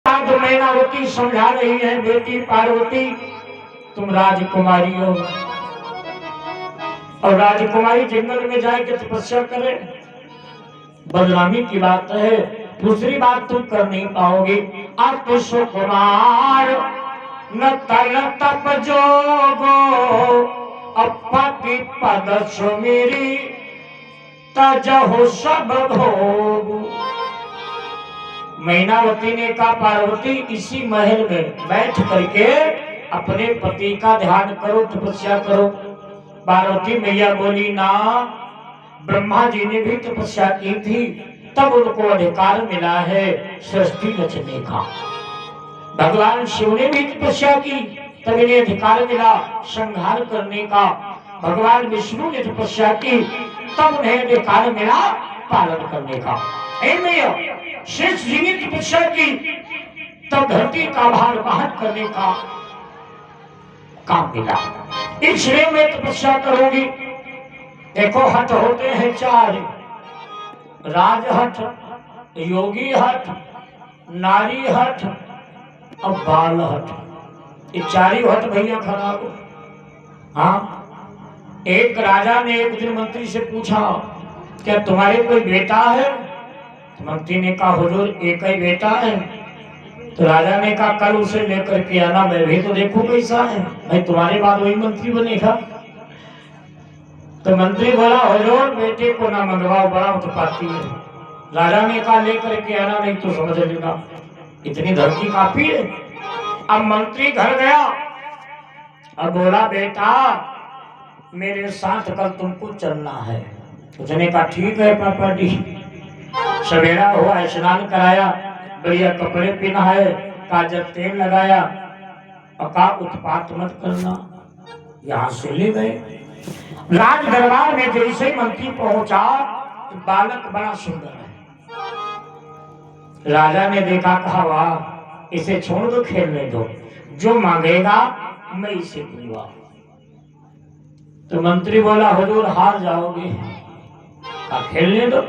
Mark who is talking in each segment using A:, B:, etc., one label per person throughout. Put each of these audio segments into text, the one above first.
A: आज मैनावती समझा रही है, बेटी पार्वती तुम राजकुमारी हो और राजकुमारी जंगल में जाके तपस्या करे, बदनामी की बात है। दूसरी बात तुम कर नहीं पाओगे। अब तो सुकुमार न तल तप जोगो अपति पद सुमेरी तजहो सब भोग। मैनावती ने कहा पार्वती इसी महल में बैठ करके अपने पति का ध्यान करो, तपस्या करो। पार्वती मैया बोली ना, ब्रह्मा जी ने भी तपस्या की थी, तब उनको अधिकार मिला है सृष्टि रचने का। भगवान शिव ने भी तपस्या की, तब इन्हें अधिकार मिला संहार करने का। भगवान विष्णु ने तपस्या की, तब उन्हें अधिकार मिला पालन करने का। शेष जी ने तपस्या की, तब धरती का भार वहन करने का काम मिला। इसलिए मैं तपस्या करूंगी। देखो हट होते हैं चार, राजहट, योगी हट, नारी हट और बाल हट। ये चारी हट भैया खराब हो। हाँ, एक राजा ने एक दिन मंत्री से पूछा क्या तुम्हारे कोई बेटा है? मंत्री ने कहा हुजूर एक ही बेटा है। तो राजा ने कहा कल उसे लेकर के आना, मैं भी तो देखूं कैसा है, भाई तुम्हारे बाद वही मंत्री बनेगा। तो मंत्री बोला हुजूर बेटे को ना मंगवाओ, बड़ा उत्पाती है। राजा ने कहा लेकर के आना, नहीं तो समझ लेना इतनी धमकी काफी है। अब मंत्री घर गया, अब बोला बेटा मेरे साथ कल तुमको चलना है। उसने कहा ठीक है पापा जी। सवेरा हुआ, स्नान कराया, बढ़िया कपड़े पहनाए, काजल तेल लगाया और कहा उत्पात मत करना। यहाँ से ले गए। राज दरबार में जैसे ही मंत्री पहुंचा, बालक बड़ा सुंदर है। राजा ने देखा, कहा वाह इसे छोड़ दो, खेलने दो, जो मांगेगा मैं इसे दूंगा। तो मंत्री बोला हुजूर हार जाओगे। कहा खेलने दो।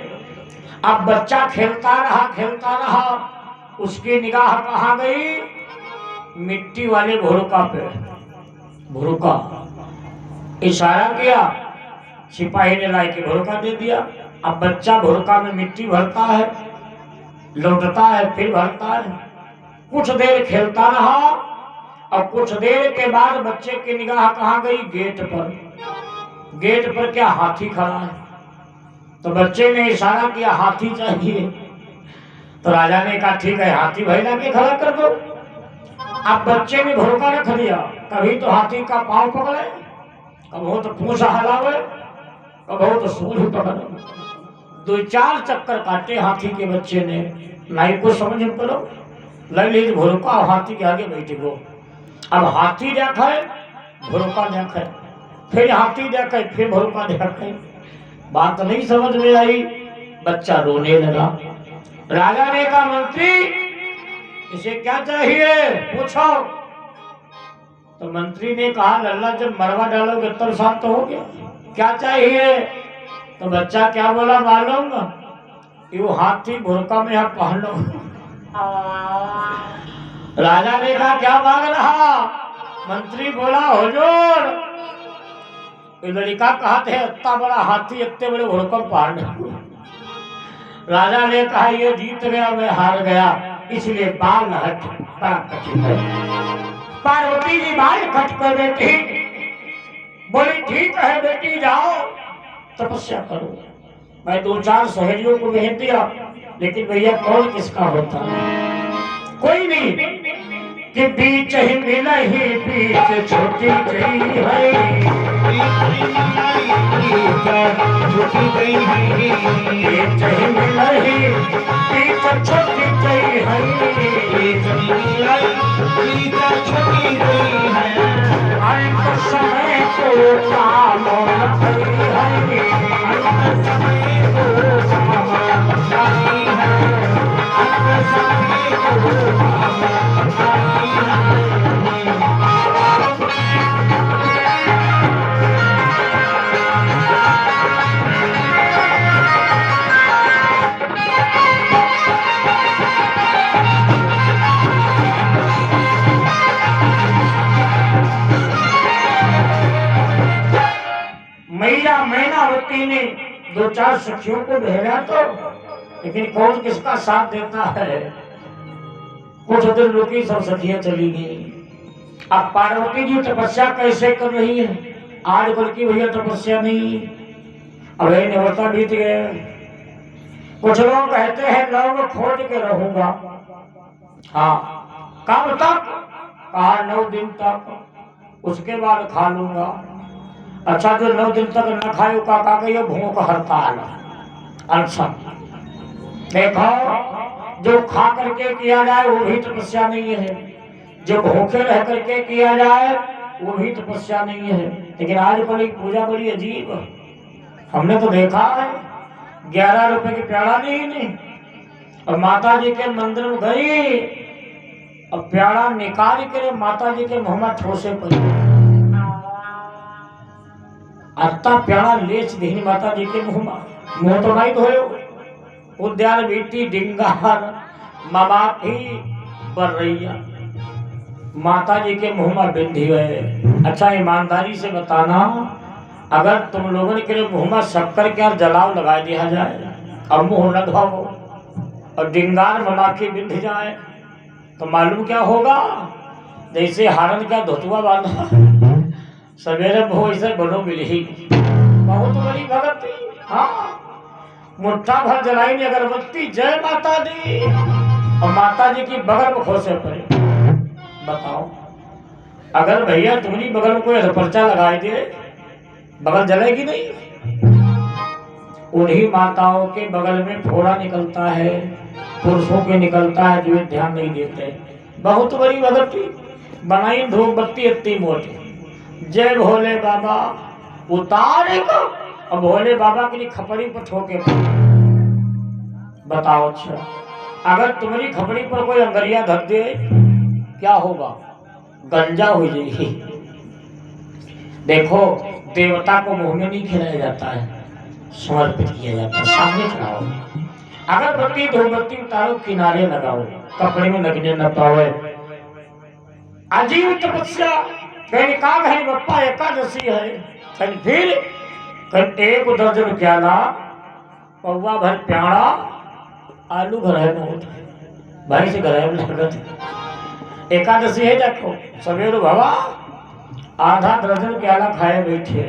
A: अब बच्चा खेलता रहा, उसकी निगाह कहाँ गई? मिट्टी वाले भुरुका पे। भुरुका इशारा किया, सिपाही ने लाके भुरुका दे दिया। अब बच्चा भुरुका में मिट्टी भरता है, लौटता है, फिर भरता है। कुछ देर खेलता रहा और कुछ देर के बाद बच्चे की निगाह कहाँ गई? गेट पर। गेट पर क्या हाथी खड़ा है। तो बच्चे ने इशारा किया हाथी चाहिए। तो राजा ने कहा ठीक है हाथी भाई लाके खड़ा कर दो। अब बच्चे ने भरोका रख दिया, कभी तो हाथी का पांव पकड़े, कभी तो पूंछ हलावे, कभी तो सूंड पकड़े। 2-4 चक्कर काटे हाथी के बच्चे ने। नाई को समझ करो, ले ली भरोका हाथी के आगे बैठे गो। अब हाथी देखा है, भरोका देखा है, फिर हाथी देखा है, फिर भरोका देखा है। बात नहीं समझ में आई, बच्चा रोने लगा। राजा ने कहा मंत्री इसे क्या चाहिए पूछो। तो मंत्री ने कहा लल्ला जब मरवा डालोगे तब शांत तो हो गया, क्या चाहिए? तो बच्चा क्या बोला मालूम? ये हाथी भुरका में आप पहन लो। राजा ने कहा क्या मांग रहा? मंत्री बोला हुजूर लड़का कहा थे इतना बड़ा हाथी इतने बड़े भुरकम पहाड़। राजा ने कहा ये जीत गया मैं हार गया, इसलिए बाल हट बड़ा कठिन है। पार्वती जी बाल कट कर बेटी बोली ठीक है बेटी जाओ तपस्या करो। मैं 2-4 सहेलियों को भेज दिया, लेकिन भैया कौन किसका होता है? कोई नहीं कि बीच ही मिला ही बीच छोटी गई है, छोटी गई है, बीच ही मिला ही बीच छोटी गई है, बीच मिला बीच छोटी गई है। अंत समय को कामना भरी है, अंत समय को कामना भरी है, अंत समय को कामना भरी है। पार्वती ने दो चार सखियों को भेजा तो, लेकिन कौन किसका साथ देता है। कुछ दिन रुकी, सब सखियां चली गई। अब पार्वती जी तपस्या कैसे कर रही है, आजकल की भैया तपस्या नहीं। अब निवर्ता बीत गए। कुछ लोग कहते हैं लोग खोज के रहूंगा। हाँ, कब तक? कहा 9 दिन तक, उसके बाद खा लूंगा। अच्छा, जो 9 दिन तक न खाए का ये भूख हड़ताल। अच्छा देखो, जो खा करके किया जाए वो भी तपस्या नहीं है, जो भूखे रह करके किया जाए वो भी तपस्या नहीं है। लेकिन आजकल एक पूजा बड़ी अजीब, हमने तो देखा है 11 रुपए की प्याला नहीं, और माता जी के मंदिर में गई और प्याला निकाल के माता जी के मुंह में ठोसे पड़ी। अत्ता प्याला लेच दी माता जी के मुंह में, मुंह तो नहीं धोयो। उद्यान बीती डिंगार ममाथी बर्रैया, माता जी के मुंह में बिंधी है। अच्छा, ईमानदारी से बताना, अगर तुम लोगों के मुंह में शक्कर के और जलाव लगा दिया जाए और मुंह न धोओ और डिंगार ममाखी बिंध जाए तो मालूम क्या होगा? जैसे हारन का धोतुआ बांधा सवेरे मुंह ऐसे बनो मिली। बहुत बड़ी भगत थी। हाँ, मुट्ठा भर जलाई ने अगरबत्ती, जय माता दी, और माता जी की बगल में खोसे पड़े। बताओ, अगर भैया तुम्हारी बगल में कोई पर्चा लगाई दे, बगल जलेगी नहीं? उन्हीं माताओं के बगल में फोड़ा निकलता है, पुरुषों के निकलता है, जो ध्यान नहीं देते। बहुत बड़ी भगती बनाई धूप बत्ती इतनी मोटी, जय भोले बाबा उतारे को, और भोले बाबा के लिए खपड़ी पर ठोके। बताओ, अच्छा अगर तुम्हारी खपड़ी पर कोई अंगरिया धर दे क्या होगा? गंजा हो जाएगी। देखो, देवता को मुंह में नहीं खिलाया जाता है, समर्पित किया जाता है, सामने चढ़ाओ। अगर बत्ती धूपबत्ती उतारो, किनारे लगाओ, कपड़े में लगने न पावे। अजीब तपस्या। कहीं का कहीं बप्पा एकादशी है, कहीं फिर कहीं 1 दर्जन प्याला, पौवा भर प्याड़ा, आलू भर है नोट, भाई से घर लागत। एकादशी है, देखो सवेरे बाबा आधा दर्जन प्याला खाए बैठे,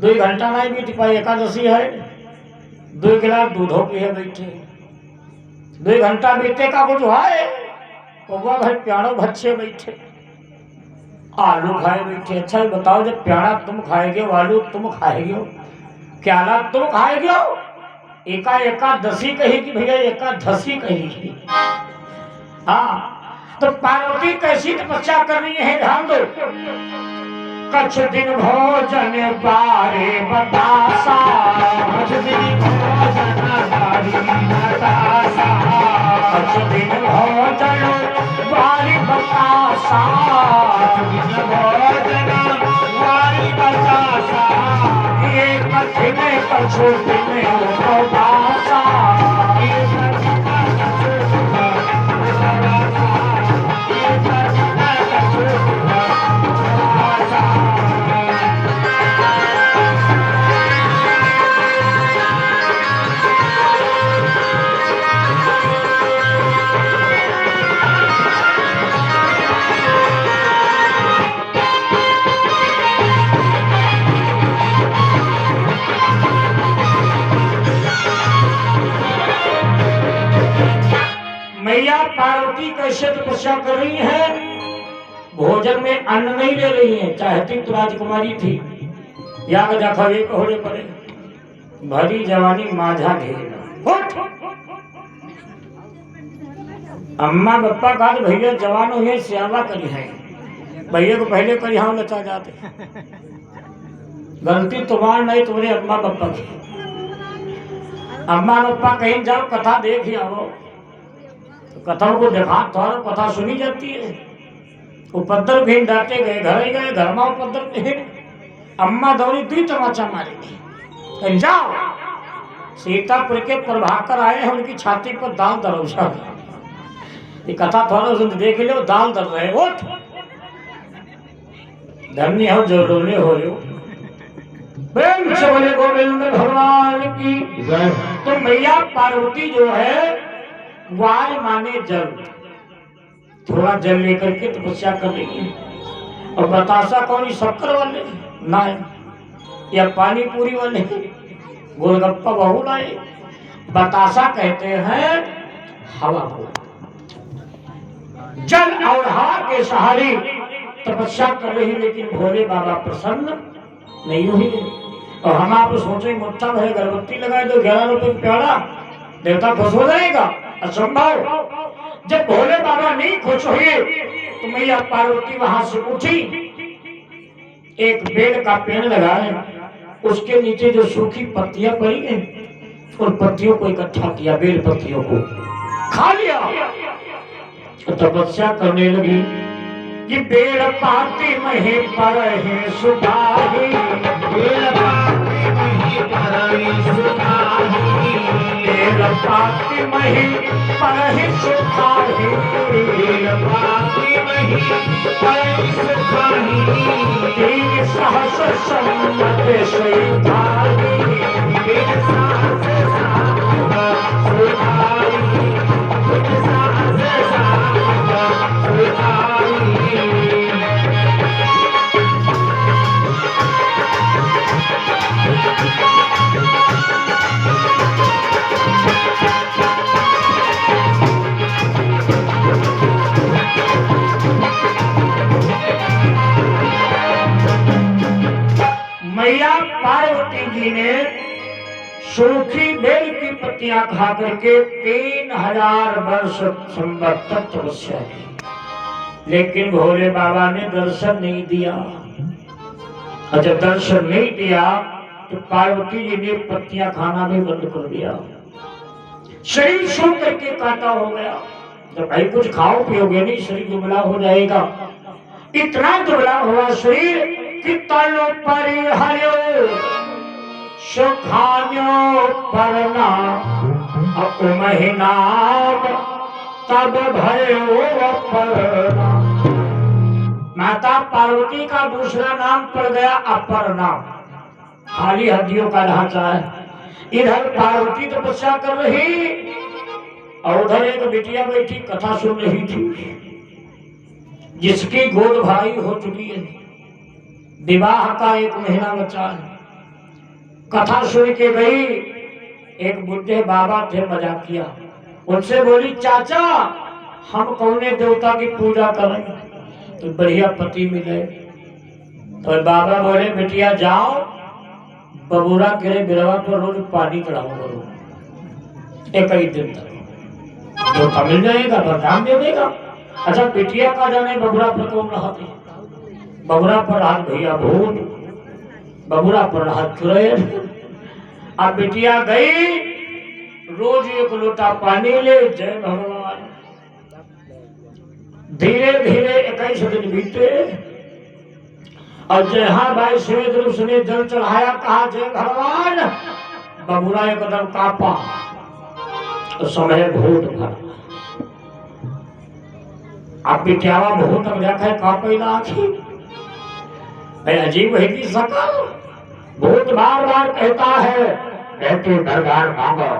A: 2 घंटा नहीं बीत पाए। एकादशी है, 2 गिलास दूधो पिए बैठे, 2 घंटा बीते का कुछ है, पौवा भर प्याड़ो भच्छे बैठे, आलू खाए बैठे। अच्छा ही बताओ, जब प्याड़ा तुम खाएगे, आलू तुम खाएगे, प्याला तुम खाएगे, एकादशी कही कि भैया एकादशी कही। हाँ, तो पार्वती कैसी तपस्या कर रही है, ध्यान दो। कछ दिन भोजन बारे बतासा, कछ दिन भोजन बारे बतासा, कछ दिन भोजन बारे बतासा, कछ दिन भोजन बारे बतासा, ये कठिन कछु दिन उपवासा, ये कठिन कछु मैया पार्वती कैसे तपस्या कर रही है, भोजन में अन्न नहीं ले रही है। चाहती तो राजकुमारी थी, याग जखवे होने पड़े, भरी जवानी माझा घेर। अम्मा बप्पा का भैया जवान हुए सेवा करी है, भैया को पहले करी हाँ नचा जाते। गलती तुम्हार नहीं, तुम्हारे अम्मा बप्पा की। अम्मा बप्पा कहीं जाओ, कथा देख आओ, कथा को देखा तो कथा सुनी जाती है। उपद्रव भी डांटे गए, घर ही गए, घर में उपद्रव। अम्मा दौड़ी 2 तमाचा मारेगी, जाओ। सीतापुर के प्रभाकर आए हैं, उनकी छाती पर दाल दरोसा। ये कथा थोड़ा सुन देख लो, दाल दर रहे हो, धन्य हो जो रोने हो। प्रेम से बोले गोविंद भगवान की जय। तो मैया पार्वती जो है वार माने जल, थोड़ा जल लेकर के तपस्या कर रही है। और बतासा कौन, शक्कर वाले ना या पानी पूरी वाले गोलगप्पा बहु लाए। बतासा कहते हैं हवा को। जल और हवा के सहारे तपस्या कर रही, लेकिन भोले बाबा प्रसन्न नहीं हुई। और हम आप सोचे मुट्ठा भरे गर्भवती लगाए तो 11 रुपए प्याला देवता खुश हो जाएगा, असंभव। जब भोले बाबा नहीं खुश हुए तो मैया पार्वती वहां से उठी, एक बेल का पेड़ लगाए, उसके नीचे जो सूखी पत्तियां पड़ी हैं उन पत्तियों को इकट्ठा किया, बेल पत्तियों को खा लिया। तो तपस्या करने लगी कि बेल पाती मही पर है सुधारी, बेल पाती मही पर है सुधारी, बेल पाती मही पर है सुधारी, बेल पाती मही पर है सुधारी, तीन सहस सम्मत सुधारी, तीन सहस सम्मत सुधारी, तीन सहस सम्मत सुधारी। मैया पार्वती जी ने सूखी बेल की पत्तियां खा करके 3000 वर्ष संवत तक तपस्या की, लेकिन भोले बाबा ने दर्शन नहीं दिया। और जब दर्शन नहीं दिया तो पार्वती जी ने पत्तियां खाना भी बंद कर दिया, शरीर सूख करके काटा हो गया। तो भाई कुछ खाओ पियोगे नहीं, शरीर दुबला हो जाएगा। इतना दुबला हुआ शरीर कि तलो परि हरियो सुखान्यो परना महीना तब भयो अपरना। माता पार्वती का दूसरा नाम पड़ गया अपरना, खाली हड्डियों का ढांचा है। इधर पार्वती तपस्या कर रही और उधर एक बिटिया बैठी कथा सुन रही थी, जिसकी गोद भराई हो चुकी है, विवाह का 1 महीना बचा है। कथा सुन के गई, एक बुढ़े बाबा थे, मजाक किया, उनसे बोली चाचा हम कौने देवता की पूजा करें तो बढ़िया पति मिले। तो बाबा बोले बेटिया जाओ बबूरा गिरे बिरवा पर रोज पानी चढ़ाओ करो, 1 दिन तक देवता मिल जाएगा, वरदान दे देगा। अच्छा बिटिया का जाने बबूरा पर कौन रहा थे, बबूरा पर हाथ भैया भूत, बबूरा पर हाथ चुड़ैल। अब बिटिया गई, रोज 1 लोटा पानी ले, जय भगवान। धीरे धीरे 21 दिन बीते और जहां भाई श्वेत रूप ने जल चढ़ाया, कहा जय भगवान, बबूरा एकदम कांपा, तो समय भूत भरा। अब बिटियावा भूत है कांपे ना आखी, अजीब है कि सकल। भूत बार बार कहता है बेटे वरदान मांगो,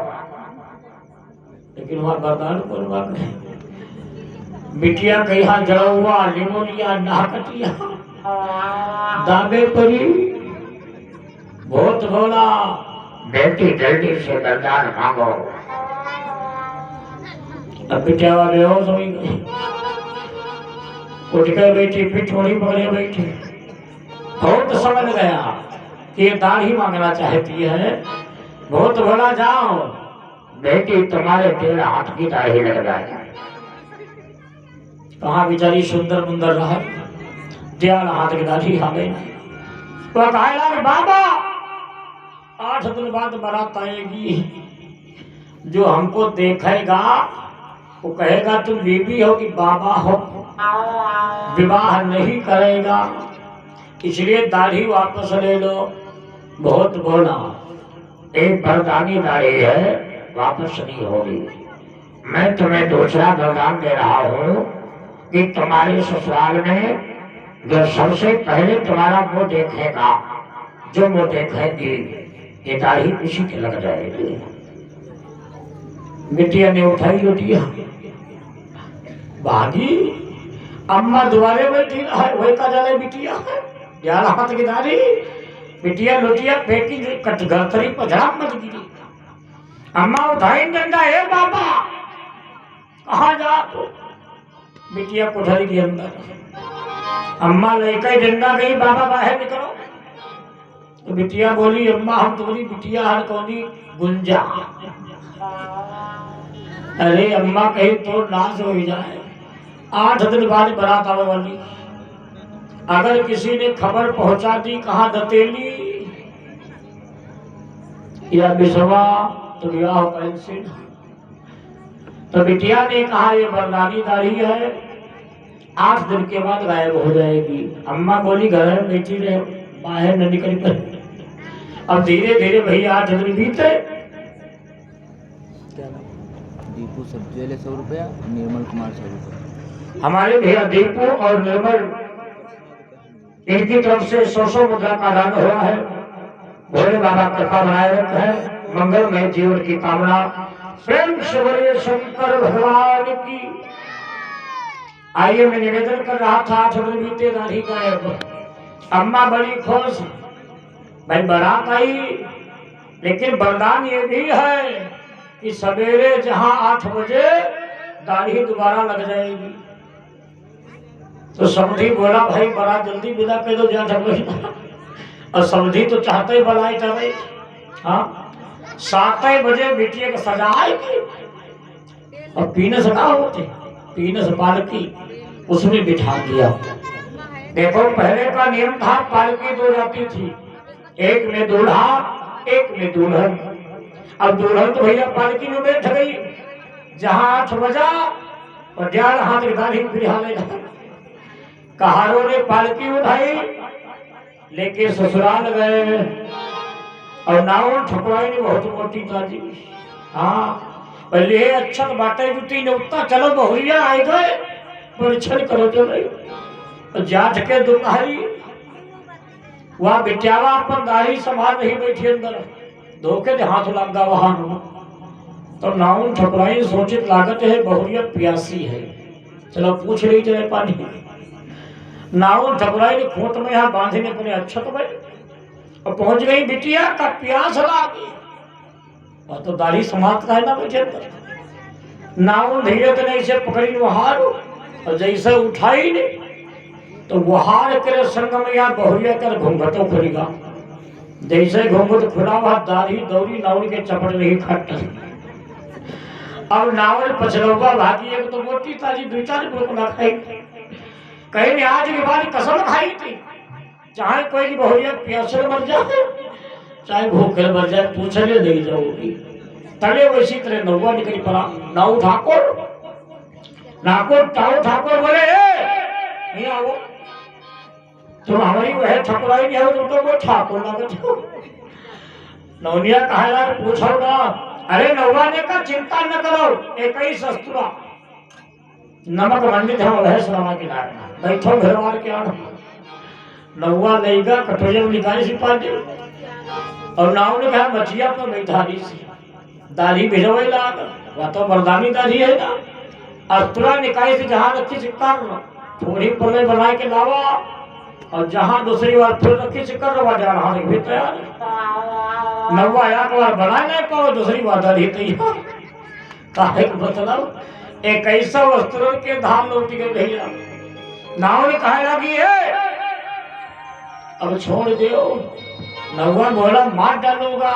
A: लेकिन वहां वरदान कौन मांगे। बिटिया कहीं हाथ जड़ा हुआ, लिमोलिया नाकटिया दावे परी, बहुत बोला बेटी जल्दी से वरदान मांगो। अब बिटिया बेहोश हो गई, उठ कर बैठी, पिठोड़ी पकड़े बैठी। बहुत समझ गया कि ये दाढ़ी मांगना चाहती है। बहुत बोला जाओ बेटी तुम्हारे 13 हाथ की दाढ़ी लग जाए। कहाँ बेचारी सुंदर मुंदर रहा, 13 हाथ की दाढ़ी हमें। तो कहा बाबा 8 दिन बाद बारात आएगी, जो हमको देखेगा वो कहेगा तुम बीबी हो कि बाबा हो, विवाह नहीं करेगा, इसलिए दाढ़ी वापस ले लो। बहुत बोला एक वरदानी दाढ़ी है, वापस नहीं होगी। मैं तुम्हें दूसरा वरदान दे रहा हूँ कि तुम्हारे ससुराल में जो सबसे पहले तुम्हारा मुंह देखेगा जो मोटे खाएंगे ये दाढ़ी उसी के लग जाएगी। बिटिया ने उठाई रोटियां, भागी अम्मा दुआरे बैठी है, वही का जाने बिटिया यार हाथ की दाढ़ी। बिटिया लोटिया फेंकी गरतरी पर झड़प मत गिरी। अम्मा उठाई डंडा, हे बाबा कहाँ जा तो? बिटिया कोठरी के अंदर। अम्मा लेकर डंडा गई, बाबा बाहर निकलो। तो बिटिया बोली, अम्मा हम तुम्हारी बिटिया हर कौनी गुंजा। अरे अम्मा कहीं तो नाश हो जाए, 8 दिन बाद बारात आने वाली। अगर किसी ने खबर पहुंचा दी कहाँ दतेली या बिसवा तो ब्याह कैंसिल। तो बिटिया ने कहा ये बरदानी दाढ़ी है, 8 दिन के बाद गायब हो जाएगी। अम्मा बोली घर में बैठी रहे, बाहर न निकल कर। अब धीरे धीरे भैया 8 दिन बीते।
B: दीपू सब्जी वाले 100 रुपया, निर्मल कुमार 100 रुपया।
A: हमारे भैया दीपू और निर्मल इनकी तरफ से 100 मुद्रा का दान हुआ है। भोले बाबा कृपा बनाए रखे है, मंगलमय जीवन की कामना। प्रेम से बोलिए शंकर भगवान की। आइए मैं निवेदन कर रहा था, 8 दिन बीते दाढ़ी गायब। अम्मा बड़ी खुश, भाई बारात आई, लेकिन वरदान ये भी है कि सवेरे जहां 8 बजे दाढ़ी दोबारा लग जाएगी। तो समधी बोला, भाई बड़ा जल्दी विदा कर दो जा। और समधी तो चाहते ही बलाई चले। हाँ 7 बजे बिटिया को सजाएगी और पीने से ना होते, पीने से पालकी उसमें बिठा दिया। देखो पहले का नियम था, पालकी 2 जाती थी, एक में दूल्हा एक में दुल्हन। अब दुल्हन तो भैया पालकी में बैठ गई। जहां 8 बजा और 11 हाथ गाड़ी बिहाले कहारों ने पालकी उठाई, लेके ससुराल गए। और नाव ठकुराई ने बहुत मोटी ताजी। हाँ पहले अच्छा बाटे जुटी ने उतना चलो बहुरिया आए गए, परीक्षण करो चलो। जाट के दोपहरी वह बिटियावा अपन दाढ़ी संभाल रही बैठी अंदर, धोखे दे हाथ लगा वहां। तो नाउन ठकुराई सोचित लागत है बहुरिया प्यासी है, चलो पूछ रही चले पानी। नाउन ठकुराई ने खोट में यहाँ बांधने अपने अच्छत में और पहुंच गई। बिटिया का प्यास लागी, वह तो दाढ़ी समाप्त का है ना बैठे अंदर। नाउन धीरे धीरे इसे पकड़ी वहार और जैसे उठाई ने तो वहार के संग में यहाँ बहुरिया कर घूंघटों खुलेगा। जैसे घूंघट खुला हुआ दाढ़ी दौड़ी नाउन के चपट नहीं खट। अब नावल पछलौगा भागी, एक तो मोटी ताजी 2-4 बुक ना खाई। कहीं ने आज के बाद कसम खाई थी, चाहे कोई बहुरिया प्यासे मर जाए चाहे भूखे मर जाए, पूछने नहीं जाऊंगी। तले वैसी तरह नौवा निकल पड़ा। नाऊ ठाकुर टाऊ ठाकुर बोले, नहीं आओ तुम हमारी वह ठकुराई नहीं हो, तुम तो वो ठाकुर लगे। नौनिया कहा पूछो ना। अरे नौवा ने कहा चिंता न करो, एक ही शस्त्रा नमक मंडित है वह सरमा किनारे बैठो घरवार के आना। नौवा लेगा कटोरे में निकाली सिपाही और नाव ने कहा मछिया पर बैठा दी सी दाढ़ी भिजोई लाग, वह तो मर्दानी दाढ़ी है ना। अस्त्रा निकाय से जहां रखी से कर थोड़ी पले बना के लावा और जहां दूसरी बार फिर रखी से कर रवा जा रहा भी तैयार। नौवा एक बार बना नहीं पाओ, दूसरी बार दाढ़ी तैयार। काहे का मतलब एक ऐसा वस्त्रों के धाम लौट गए भैया। नाव ने कहा लगी है अब छोड़ दो। नौवा बोला मार डालूंगा,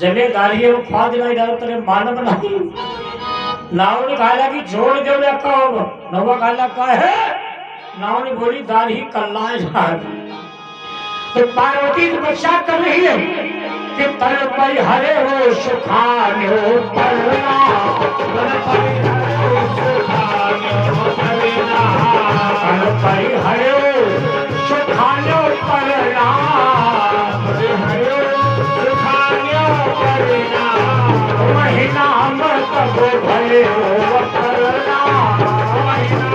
A: जले दाढ़ी में फाद नहीं डालो तेरे मानव नहीं। नाव ने कहा लगी छोड़ दो लगा। नौवा कहा लगा है। नाव ने बोली दाढ़ी कल्लाए जा रही। तो पार्वती तपस्या कर रही है कि तल पर हरे हो सुखाने हो परना, तल पर हरे हो सुखाने परना, महीना मत भले हो परना, महीना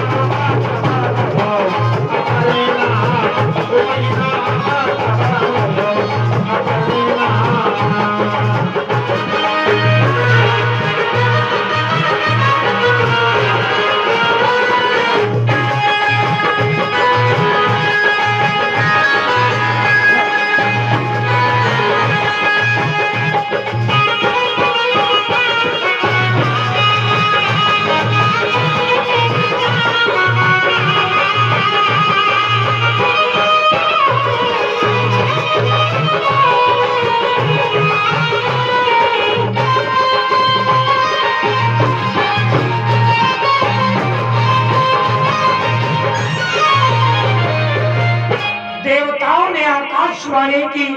A: वाणी की,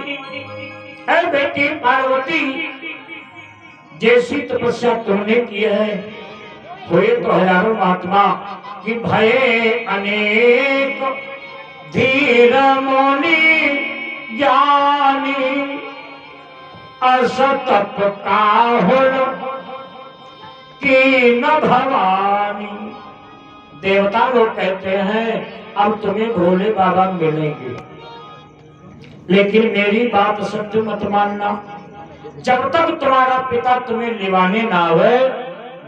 A: ऐ बेटी पार्वती, जैसी तपस्या तुमने की है, हुए तो हजारों महात्मा कि भये अनेक, धीर मुनि ज्ञानी, असतप काहुल की न भवानी। देवता लोग कहते हैं अब तुम्हें भोले बाबा मिलेंगे, लेकिन मेरी बात सत्य मत मानना। जब तक तुम्हारा पिता तुम्हें लिवाने ना आवे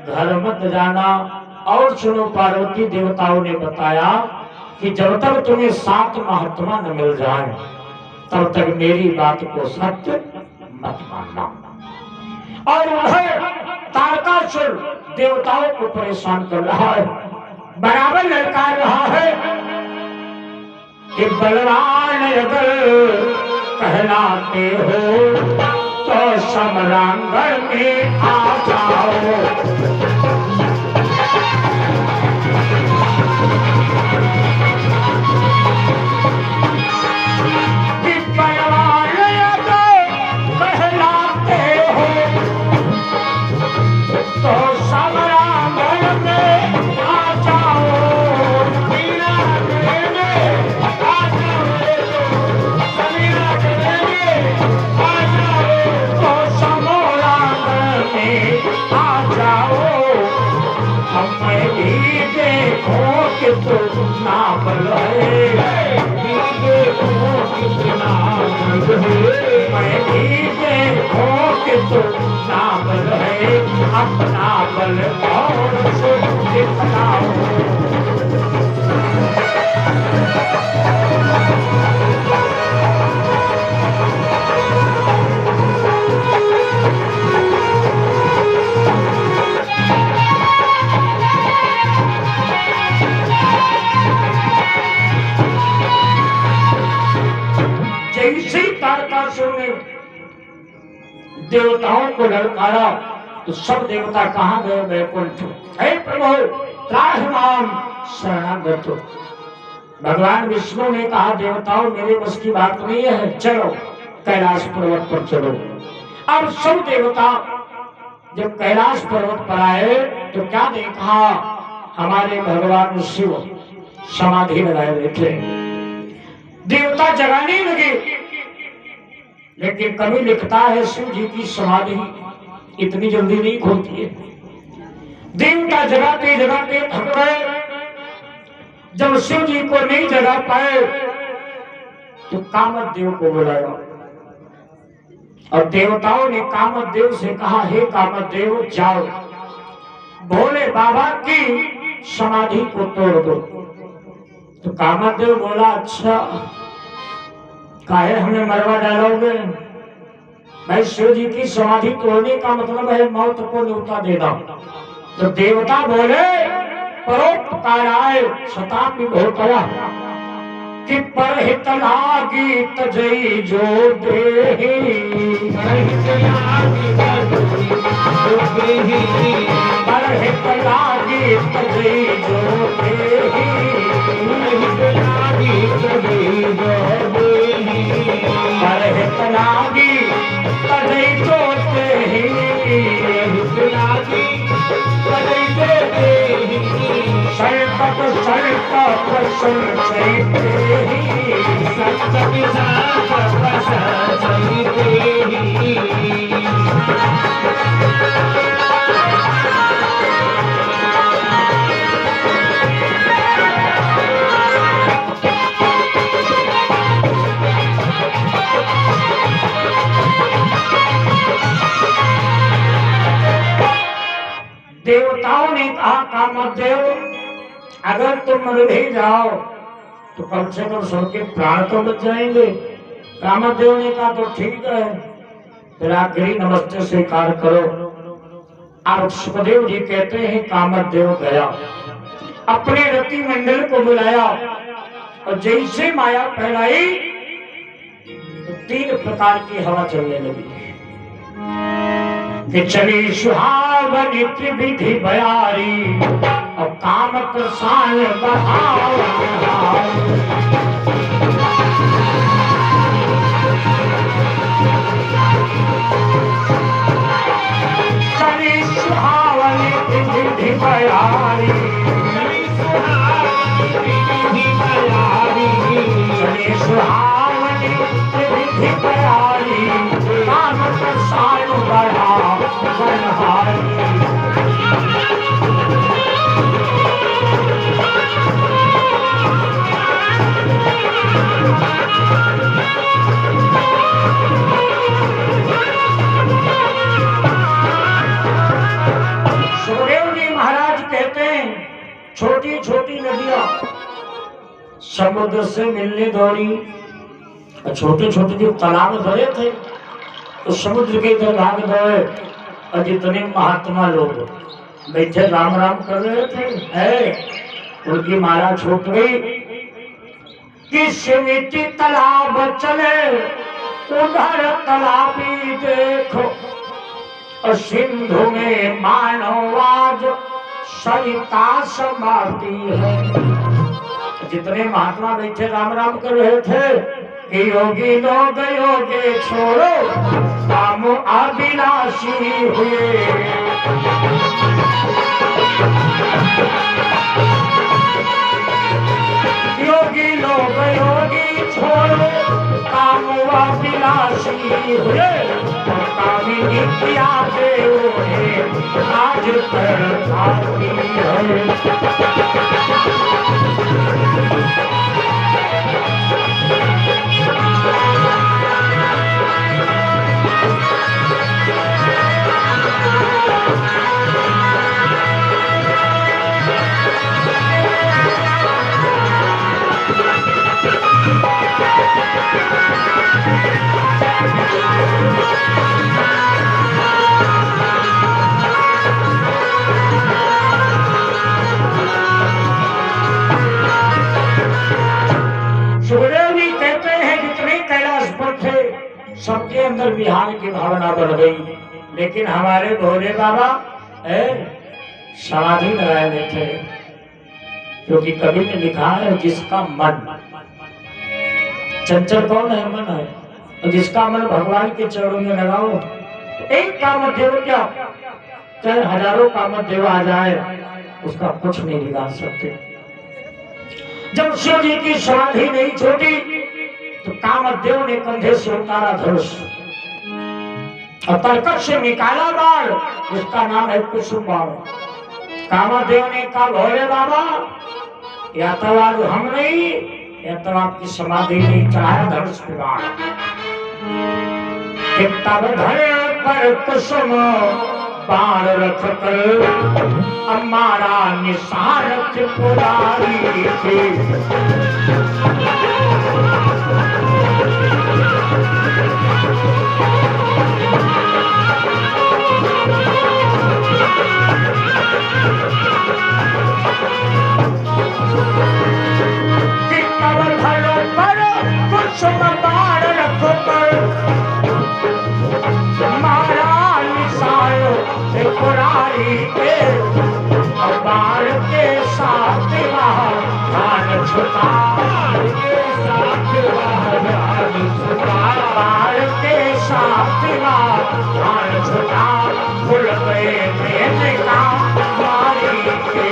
A: घर मत जाना। और सुनो पार्वती, देवताओं ने बताया कि जब तक तुम्हें 7 महात्मा न मिल जाए तब तक मेरी बात को सत्य मत मानना। और उधर तारकासुर देवताओं को परेशान कर रहा है, बराबर ललकार रहा है कि बलवान अगर कहलाते हो तो समरांगण में आ जाओ। कि बलवान अगर कहलाते हो तो समरांगण में आ जाओ। मीरा देने आ जाओ, समीरा देने आ जाओ, तो समरांगण में आ जाओ। हमें भी देखो कि कितना बल है, देखो कितना बल है। मैं भी देखो कि कितना बल है, अपना बल और से दिखलाओ। जैसे तारकासुर ने देवताओं को ललकारा तो सब देवता कहाँ गए? वैकुंठ। हे प्रभु त्राहिमाम शरणागत। भगवान विष्णु ने कहा देवताओं मेरे बस की बात नहीं है, चलो कैलाश पर्वत पर चलो। अब सब देवता जब कैलाश पर्वत पर आए तो क्या देखा? हमारे भगवान शिव समाधि लगाए हुए थे। देवता जगाने लगे, लेकिन कवि लिखता है शिव जी की समाधि इतनी जल्दी नहीं खुलती है। देवता जगाते जगाते थक गए। जब शिव जी को नहीं जगा पाए तो कामदेव को बुलाया और देवताओं ने कामदेव से कहा हे कामदेव जाओ भोले बाबा की समाधि को तोड़ दो। तो कामदेव बोला अच्छा काहे हमें मरवा डालोगे? भाई शिव जी की समाधि तोड़ने का मतलब है मौत को न्योता देना। तो देवता बोले परोपकाराय सताम विभूतया कि परहित लागी तजई जो देहि। परहित लागी तजई जो देहि। परहित लागी तजई जो देहि। संकट संकट संचयते संकट संकट संचयते। देवताओं ने कहा कामदेव अगर तुम मर भी जाओ तो कम से कम सबके प्राण तो बच जाएंगे। कामदेव ने कहा तो ठीक है, फिर आखिरी नमस्ते स्वीकार करो। अब सुखदेव जी कहते हैं कामदेव गया, अपने रति मंडल को बुलाया और जैसे माया फैलाई तो 3 प्रकार की हवा चलने लगी कि चली सुहावनी विधि बयारी और काम प्रसान बढ़ाओ। छोटी छोटी नदियां समुद्र से मिलने दौड़ी, और छोटे छोटे जो तालाब भरे थे तो समुद्र के इधर भाग दौड़े, और जितने महात्मा लोग बैठे राम राम कर रहे थे उनकी माला छूट गई कि सिमिटी तालाब चले उधर तालाबी देखो, और सिंधु में मानव आज सरिता समाती है। जितने महात्मा बैठे राम राम कर रहे थे कि योगी लोग योगे छोड़ो काम अभिलाषी हुए। योगी लोग योगी छोड़ो काम अभिलाषी हुए, कामिनी किया देव है आज पर आती है। सुखदेव जी कहते हैं जितने कैलाश पर थे सबके अंदर बिहार की भावना बढ़ गई, लेकिन हमारे भोले बाबा समाधि लगाए हुए थे, क्योंकि कवि ने लिखा है जिसका मन चंचल कौन है, मन है, और जिसका मन भगवान के चरणों में लगाओ तो एक कामदेव क्या चाहे हजारों कामदेव आ जाए उसका कुछ नहीं बिगाड़ सकते। जब शिव जी की समाधि नहीं छोड़ी तो कामदेव ने कंधे से उतारा धनुष और तर्कश से निकाला बाण, जिसका नाम है कुसुम बाण। कामदेव ने कहा भोले बाबा या तो आज हम नहीं या तो आपकी समाधि नहीं, चढ़ाया धनुष पे बाण। तब धरे पर कुसुम बाण रख कर हमारा निशान त्रिपुरारी थी। कुसुम बाण रख कर हमारा निशान त्रिपुरारी के, बाण के साथ धान छुटा, बाण के साथ धान छुटा, फुल गए मेरे का मारी के।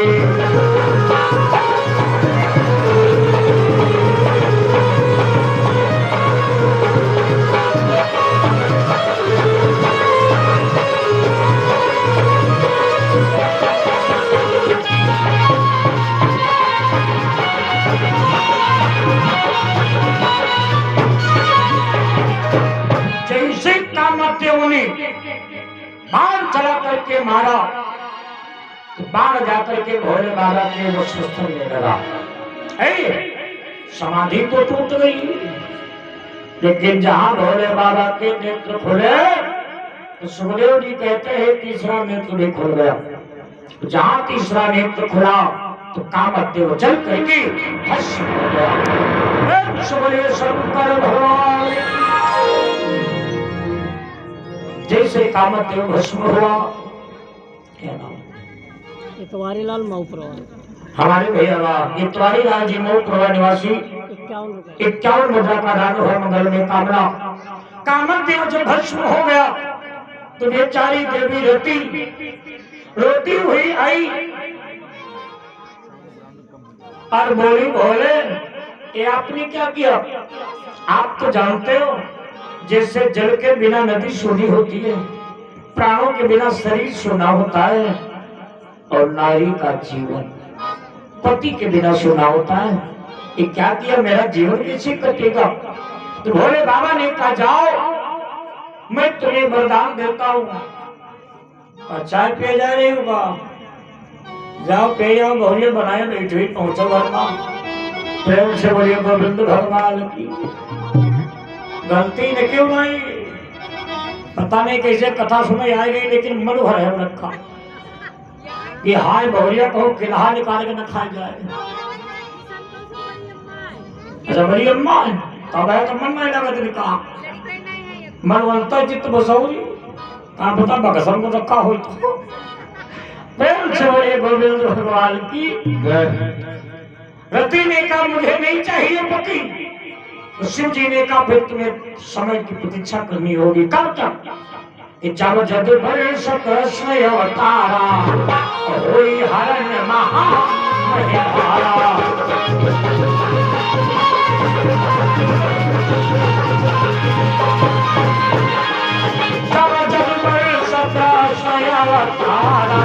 A: बाण चला करके मारा तो बाण जाकर के भोले बाबा के वो शस्त्र में लगा, समाधि तो टूट गई, लेकिन जहां भोले बाबा के नेत्र खुले तो सुखदेव जी कहते हैं तीसरा नेत्र भी खुल गया। जहां तीसरा नेत्र खुला तो कामदेव जल करके भस्म हो गया। सुखदेव शंकर भगवान जैसे कामदेव भस्म हुआ, क्या नाम
C: इतवारी लाल मऊप्रवा,
A: हमारे भैया इतवारी लाल जी मऊप्रवा निवासी 51 मुद्रा का दान हुआ मंगल में कामना। कामदेव जब भस्म हो गया तो बेचारी देवी रोती हुई आई और बोली भोले ये आपने क्या किया? आप तो जानते हो जैसे जल के बिना नदी सूनी होती है, प्राणों के बिना शरीर सूना होता है, और नारी का जीवन पति के बिना सूना होता है। ये क्या किया? मेरा जीवन कैसे कटेगा? तो भोले बाबा ने कहा जाओ मैं तुम्हें वरदान देता हूँ। चाय पिए जा रही होगा, जाओ पे जाओ बहुले बनाए बैठे पहुंचो वर्मा प्रेम से बोलिए गोविंद भगवान की गलती ने क्यों नहीं पता नहीं कैसे कथा सुने आ गई लेकिन मन भर है रखा कि हाय बहुरिया कहो किला निकाल के न खाया जाए। अच्छा बड़ी अम्मा तब है तो मन नहीं लगा तेने कहा मन बनता चित्त बसौरी कहा पता बकसम को धक्का हो तो प्रेम से बोले गोविंद भगवान की रति ने कहा मुझे नहीं चाहिए पति तो शिव जी ने कहा फिर तुम्हें समय की प्रतीक्षा करनी होगी कब तक कि जब जब वर्ष कृष्ण अवतारा होई हरण महा जब जब वर्ष कृष्ण अवतारा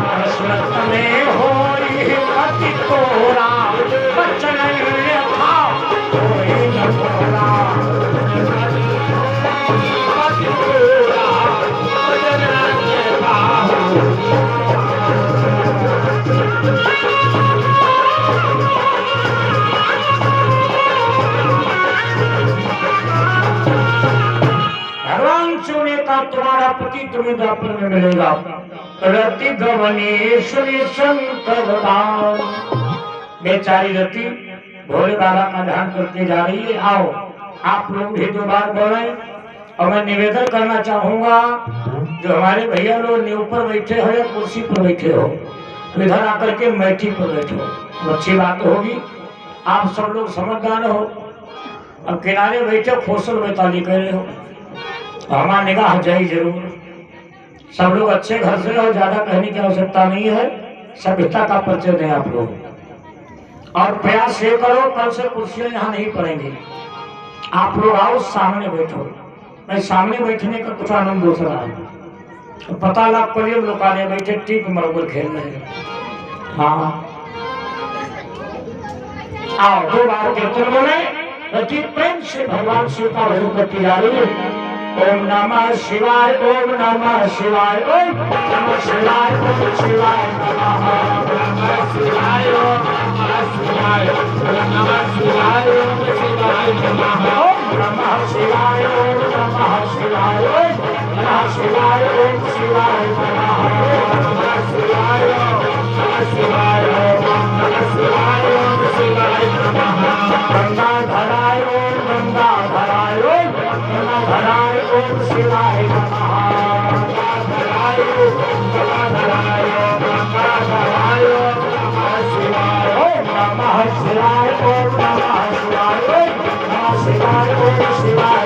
A: कृष्ण में होई अति तोरा बचन था होई न तोरा भगवान शिव ने कहा तुम्हारा पति तुम्हें द्वापर में मिलेगा रति गवनेश्वरी शंकर दान बेचारी रति भोले बाबा का ध्यान करके जा रही है। आओ आप लोग भी 2 बार बोले और मैं निवेदन करना चाहूंगा जो हमारे भैया लोग ऊपर बैठे हो या कुर्सी पर बैठे हो तो इधर आकर के मैठी पर बैठो तो अच्छी बात होगी। आप सब लोग समझदार हो अब किनारे बैठे खोसल में ताली कर रहे हो हमारा निगाह जाए जरूर। सब लोग अच्छे घर से और ज्यादा कहने की आवश्यकता नहीं है सभ्यता का परिचय दें आप लोग और प्रयास ये करो कल से कुर्सियां यहाँ नहीं पड़ेंगी। आप लोग आओ सामने बैठो मैं सामने बैठने का कुछ आनंद दूसरा है तो पता लग करिए लोग आने बैठे टीप मरबल खेल रहे हैं। हाँ आओ 2 बार कीर्तन बोले रति प्रेम से भगवान शिव का भजन करती जा रही है। ओम नमः शिवाय ओम नमः शिवाय ओम नमः शिवाय ओम शिवाय नमः नमः शिवाय ओम नमः शिवाय ओम नमः शिवाय ओम शिवाय नमः ओम नमः शिवाय ओम नमः शिवाय ओम नमः शिवाय ओम शिवाय नमः नमः शिवाय ओम नमः शिवाय ओम नमः शिवाय ओम शिवाय नमः गंगा धराय ओम गंगा धराय ओम गंगा धराय ओम शिवाय नमः गंगा धराय ओम गंगा धराय ओम गंगा धराय ओम नमः शिवाय ओम नमः शिवाय ओम नमः शिवाय ओम नमः शिवाय ओम शिवाय